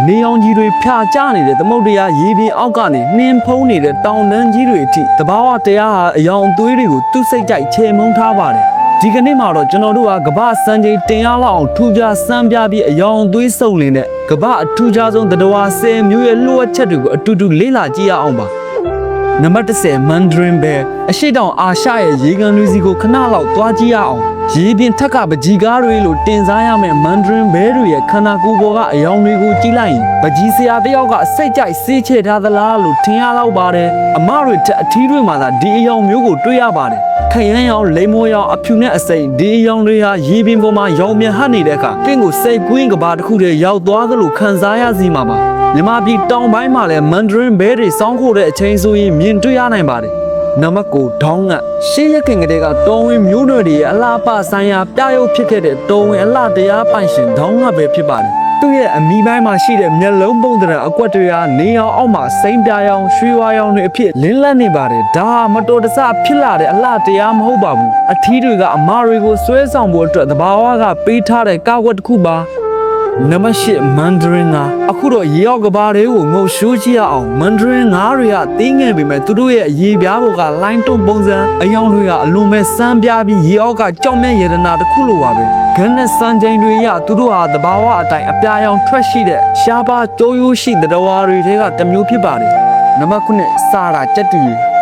နေအောင်ကြီးတွေဖြာကျနေတဲ့သမုတ်တရားရေပြင်အောက်ကနေနှင်းဖုံးနေတဲ့တောင်တန်းကြီးတွေအထိတဘာဝတရားဟာအယောင်သွေးတွေကိုသူ့စိတ်ကြိုက်ချေမှုန်းထားပါတယ်ဒီကနေ့မှာတော့ကျွန်တော်တို့ကကမ္ဘာစံချိန်တင်ရလောက်အောင်ထူးခြားစမ်းပြပြီးအယောင်သွေးစုံလင်တဲ့ကမ္ဘာအထူးခြားဆုံးသတ္တဝါ10မျိုးရဲ့လိုအပ်ချက်တွေကိုအတူတူလေ့လာကြည့်ရအောင်ပါနံပါတ်10 Mandarin Bear အရှိတောင်အာရှရဲ့ရေကန်လူစီကိုခဏလောက်သွားကြည့်ရအောင်ရေပြင်ထက်ကပကြီးကားတွေလိုတင်စားရမယ့် Mandarin Bear တွေရဲ့ခန္ဓာကိုယ်ပေါ်ကအယောင်တွေကိုကြည့်လိုက်ရင်ပကြီးဆရာတယောက်ကစိတ်ကြိုက်စေးချထားသလားလို့ထင်ရတော့ပါတယ်အမတွေထက်အထီးတွေမှာသာဒီအယောင်မျိုးကိုတွေ့ရပါတယ်ခရမ်းရောင်လိမ္မောရောင်အဖြူနဲ့အစိမ်းဒီအယောင်တွေဟာရေပြင်ပေါ်မှာရောင်မြဟပ်နေတဲ့အခါပင်ကိုစိတ်ကွင်းကဘာတစ်ခုတည်းရောက်သွားသလိုခံစားရစီမှာပါမြန်မာပြည်တောင်ပိုင်းမှာလည်း Mandarin Bear တွေစောင်းခိုတဲ့အချိန်ဆိုရင်မြင်တွေ့ရနိုင်ပါတယ်နံပါတ်9ဒေါင်းငတ်ရှေးရခင်ကတည်းကတော်ဝင်မျိုးနွယ်တွေရဲ့အလားပဆိုင်ရာပြရုပ်ဖြစ်ခဲ့တဲ့တော်ဝင်အလားတရားပိုင်ရှင်ဒေါင်းငတ်ပဲဖြစ်ပါတယ်သူ့ရဲ့အမိပိုင်းမှာရှိတဲ့မျက်လုံးပုံသဏ္ဍာန်အကွက်တွေဟာနေအောင်အောက်မှာစိမ့်ပြာရောင်ရွှေဝါရောင်တွေအဖြစ်လင်းလက်နေပါတယ်ဒါဟာမတော်တဆဖြစ်လာတဲ့အလားတရားမဟုတ်ပါဘူးအထီးတွေကအမာတွေကိုဆွဲဆောင်ဖို့အတွက်သဘာဝကပေးထားတဲ့ကာကွက်တစ်ခုပါနံပါတ်10 Mandarin ကအခုတော့ရေရောက်ကဘာတွေကိုငုံရှိုးကြည့်ရအောင် Mandarin ငါးတွေကတင်းငယ်ပေမဲ့သူတို့ရဲ့ရေပြားပေါ်ကလိုင်းတွန်းပုံစံအယောင်တွေကအလွန်ပဲစမ်းပြပြီးရေအောက်ကကြောက်မြတ်ရတနာတစ်ခုလိုပါပဲဂန်နဲ့စံချိန်တွေရသူတို့ဟာသဘာဝအတိုင်းအပြာရောင်ထွက်ရှိတဲ့ရှားပါကျိုးရိုးရှိတဲ့တော်တွေထဲကတစ်မျိုးဖြစ်ပါတယ်နံပါတ်9စာရာကြက်တူ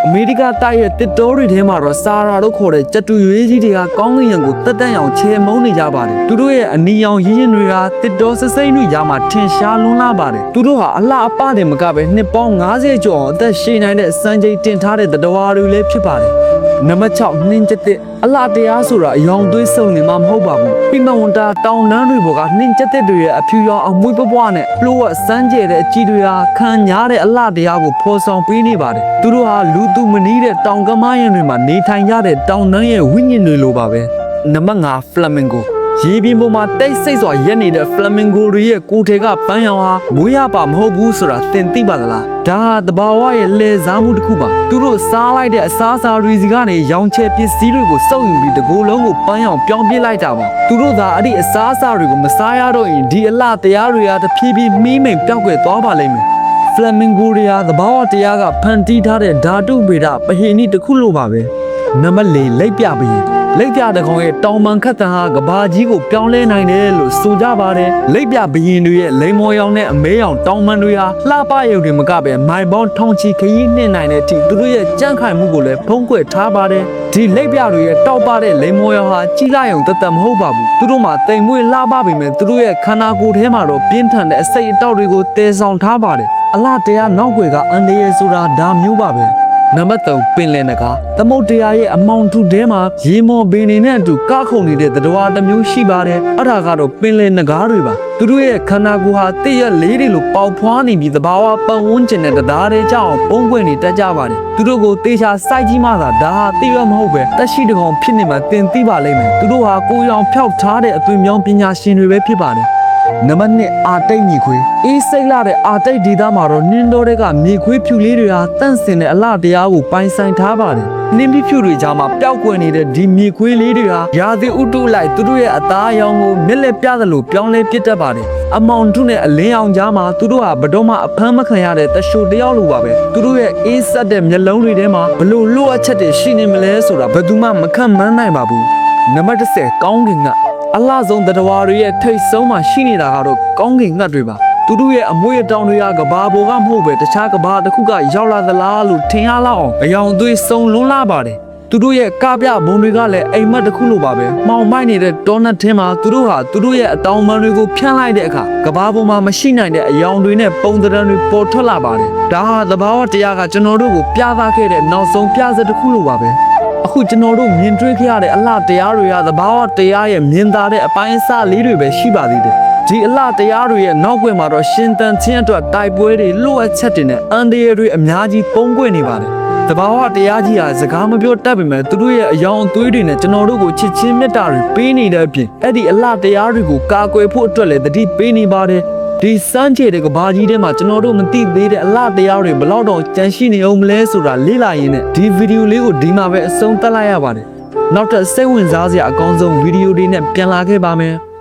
အမေရိကတိုက်ရဲ့တစ်တိုးတွေထဲမှာတော့စာရာလို့ခေါ်တဲ့ကြက်တူရွေးကြီးတွေကကောင်းကင်ရံကိုတက်တန့်အောင်ချေမုန်းနေကြပါတယ်သူတို့ရဲ့အနီရောင်ရင်းရင်တွေကတစ်တိုးစစိမ့်တွေရမှာထင်ရှားလွန်းလာပါတယ်သူတို့ဟာအလှအပတယ်မကပဲနှစ်ပေါင်း90ကျော်အသက်ရှည်နိုင်တဲ့စံချိန်တင်ထားတဲ့တဝါတွေလည်းဖြစ်ပါတယ်နံပါတ်6နှင်းကျက်တဲ့အလှတရားဆိုတာအယောင်သွေးစုံနေမှာမဟုတ်ပါဘူးပြမဝန်တာတောင်တန်းတွေပေါ်ကနှင်းကျက်တဲ့တွေရဲ့အဖြူရောင်အမွှေးပွားနဲ့လှိုးဝစမ်းကျဲတဲ့အကြည့်တွေဟာခံညားတဲ့အလှတရားကိုဖော်ဆောင်ပေးနေပါတယ်သူတို့ဟာလူသူမနီးတဲ့တောင်ကမားရင်တွေမှာနေထိုင်ကြတဲ့တောင်တန်းရဲ့ဝိညာဉ်တွေလိုပါပဲနံပါတ်5 Flamingoရေပြင်ပေါ်မှာတိတ်ဆိတ်စွာရက်နေတဲ့ Flamingo တွေရဲ့ကိုယ်ထဲကပန်းရောင်ဟာမွေးရပါမဟုတ်ဘူးဆိုတာသင်သိပါသလားဒါဟာတဘာဝရဲ့လှည့်စားမှုတစ်ခုပါသူတို့စားလိုက်တဲ့အစားအစာတွေစီကနေရောင်ချဲပစ္စည်းတွေကိုစုပ်ယူပြီးတကိုယ်လုံးကိုပန်းရောင်ပြောင်းပြလိုက်တာပါသူတို့သာအဲ့ဒီအစားအစာတွေကိုမစားရတော့ရင်ဒီအလှတရားတွေကတဖြည်းဖြည်းမီးမိန်ပြောက်ကွယ်သွားပါလိမ့်မယ်Flamingo တွေဟာသဘာဝတရားကဖန်တီးထားတဲ့ဓာတုဗေဒပဟိနိတစ်ခုလိုပါပဲနံပါတ်4လိပ်ပြပရင်လိပ်ပြတကောင်ရဲ့တောင်ပန်ခတ်တဟာကဘာကြီးကိုပြောင်းလဲနိုင်တယ်လို့ဆိုကြပါတယ်လိပ်ပြဘရင်တွေရဲ့လိမ်မော်ရောင်နဲ့အမဲရောင်တောင်ပန်တွေဟာလှပရုပ်တွေမကပဲမိုင်ပေါင်းထောင်ချီခရီးနှင်နိုင်တဲ့အထိသူတို့ရဲ့ကြန့်ခိုင်မှုကိုလည်းဖုံးကွယ်ထားပါတယ်ဒီလိပ်ပြတွေရဲ့တောက်ပတဲ့လိမ်မော်ရောင်ဟာကြီးလာရုံတသက်မဟုတ်ပါဘူးသူတို့မှာတိမ်မွေးလှပပေမဲ့သူတို့ရဲ့ခန္ဓာကိုယ်ထဲမှာတော့ပြင်းထန်တဲ့အစိတ်အတောက်တွေကိုတည်ဆောင်ထားပါတယ်အလှတရားနောက်ွယ်ကအန်ဒီရဲဆိုတာဒါမျိုးပါပဲနံပါတ်3ပင်လယ်နဂါသမုတ်တရားရဲ့အမောင်ထုထဲမှာရေမော်ပင်တွေနဲ့အတူကခုန်နေတဲ့သတ္တဝါတစ်မျိုးရှိပါတယ်အဲ့ဒါကတော့ပင်လယ်နဂါတွေပါသူတို့ရဲ့ခန္ဓာကိုယ်ဟာတည့်ရက်လေးတွေလိုပေါက်ဖွားနေပြီးသဘာဝပတ်ဝန်းကျင်နဲ့တရားတွေကြောင့်ပုံကွယ်နေတတ်ကြပါတယ်သူတို့ကိုတေချာစိုက်ကြီးမှသာဒါဟာသိရမဟုတ်ပဲတက်ရှိတကောင်ဖြစ်နေမှတင်သိပါလိမ့်မယ်သူတို့ဟာကိုယ်ရောင်ဖျောက်ထားတဲ့အသွင်ပြောင်းပညာရှင်တွေပဲဖြစ်ပါတယ်နံပါတ်2အာတိတ်မြေခွေးအေးစိတ်လာတဲ့အာတိတ်ဒေသမှာတော့နှင်းတော်တွေကမြေခွေးဖြူလေးတွေဟာတန့်စင်တဲ့အလှတရားကိုပိုင်ဆိုင်ထားပါတယ်နှင်းဖြူတွေကြားမှာပျောက်ကွယ်နေတဲ့ဒီမြေခွေးလေးတွေဟာရာသီဥတုလိုက်သူတို့ရဲ့အသားအရောင်ကိုမျက်လက်ပြသလိုပြောင်းလဲပြစ်တတ်ပါတယ်အမောင်ထုနဲ့အလင်းအောင်ကြားမှာသူတို့ဟာဘတော်မှအဖမ်းမခံရတဲ့တရှိုတယောက်လိုပါပဲသူတို့ရဲ့အေးဆက်တဲ့မျက်လုံးတွေထဲမှာဘလို့လိုအပ်ချက်တွေရှိနေမလဲဆိုတာဘယ်သူမှမခန့်မှန်းနိုင်ပါဘူးနံပါတ်10ကောင်းကင်ကအလှဆုံးသတ္တဝါတွေရဲ့ထိတ်ဆုံးမှာရှိနေတာကတော့ကောင်းကင်ငှက်တွေပါသူတို့ရဲ့အမွေအတောင်တွေကကဘာပေါ်ကမဟုတ်ပဲတခြားကဘာတစ်ခုကရောက်လာသလားလို့ထင်ရလောက်အောင်အယောင်သွေးစုံလွန်းလာပါတယ်သူတို့ရဲ့ကပြဘုံတွေကလည်းအိမ်မက်တစ်ခုလိုပါပဲမှောင်မိုက်နေတဲ့တောနတ်ထင်းမှာသူတို့ဟာသူတို့ရဲ့အတောင်ပံတွေကိုဖြန့်လိုက်တဲ့အခါကဘာပေါ်မှာမရှိနိုင်တဲ့အယောင်တွေနဲ့ပုံသဏ္ဍာန်တွေပေါ်ထွက်လာပါတယ်ဒါဟာသဘာဝတရားကကျွန်တော်တို့ကိုပြသခဲ့တဲ့နောက်ဆုံးပြဆက်တစ်ခုလိုပါပဲအခုကျွန်တော်တို့မြင်တွေ့ခဲ့ရတဲ့အလှတရားတွေကသဘာဝတရားရဲ့မြင်သာတဲ့အပိုင်းအစလေးတွေပဲရှိပါသေးတယ်ဒီအလှတရားတွေရဲ့နောက်ွယ်မှာတော့ရှင်သန်ခြင်းအတွက်တိုက်ပွဲတွေလိုအပ်ချက်တွေနဲ့အန်ဒီရတွေအများကြီးပုံကွယ်နေပါတယ်တဘာဝတရားကြီးဟာစကားမပြောတတ်ပေမဲ့သူတို့ရဲ့အယောင်အသွေးတွေနဲ့ကျွန်တော်တို့ကိုချစ်ချင်းမြတ်တာတွေပေးနေတဲ့အပြင်အဲ့ဒီအလှတရားတွေကိုကာကွယ်ဖို့အတွက်လည်းတတိပေးနေပါတယ်ဒီစမ်းချေတဲ့ကဘာကြီးထဲမှာကျွန်တော်တို့မသိသေးတဲ့အလှတရားတွေဘယ်တော့ကြန့်ရှိနေအောင်မလဲဆိုတာလေ့လာရင်းနဲ့ဒီဗီဒီယိုလေးကိုဒီမှာပဲအဆုံးသတ်လိုက်ရပါတယ်နောက်ထပ်စိတ်ဝင်စားစရာအကောင်းဆုံးဗီဒီယိုတွေနဲ့ပြန်လာခဲ့ပါမယ်